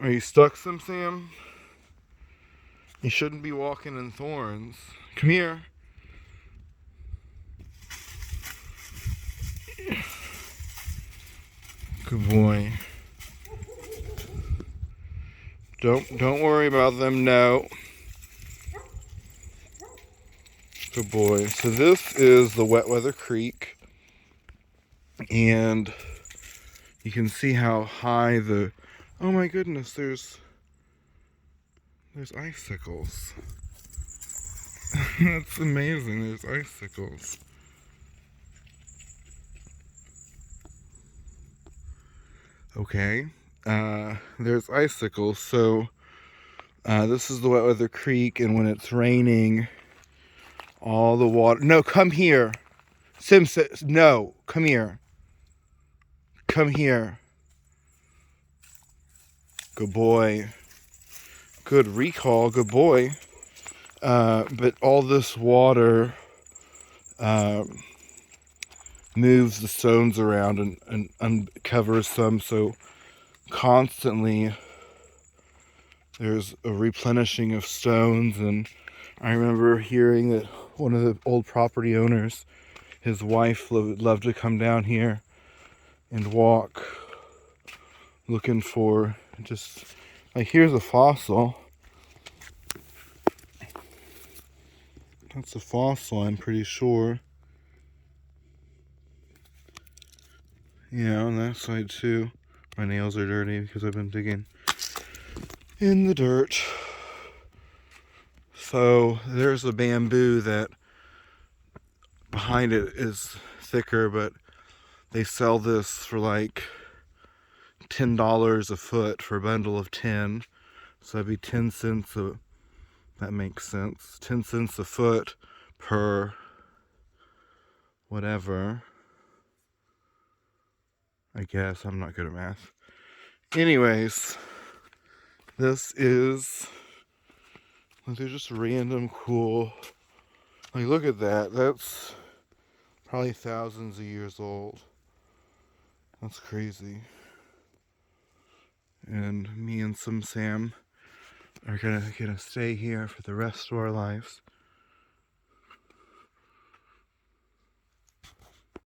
Are you stuck, Sam? You shouldn't be walking in thorns. Come here. Good boy. Don't worry about them. No. Good boy. So this is the Wet Weather Creek, and you can see how high the. Oh my goodness! There's icicles. That's amazing. There's icicles. Okay. There's icicles. So this is the Wet Weather Creek, and when it's raining, all the water. No, come here. Sim says, no, come here. Come here. Good boy. Good recall. Good boy. But all this water moves the stones around and uncovers some, so constantly there's a replenishing of stones. And I remember hearing that one of the old property owners, his wife would love to come down here and walk looking for just, like, here's a fossil. That's a fossil, I'm pretty sure. Yeah, on that side too. My nails are dirty because I've been digging in the dirt. So there's a bamboo that behind it is thicker, but they sell this for like $10 a foot for a bundle of 10. So that'd be 10 cents a, that makes sense. 10 cents a foot per whatever. I guess I'm not good at math. Anyways, this is, like, they're just random cool. Like, look at that. That's probably thousands of years old. That's crazy. And me and Sam are gonna stay here for the rest of our lives.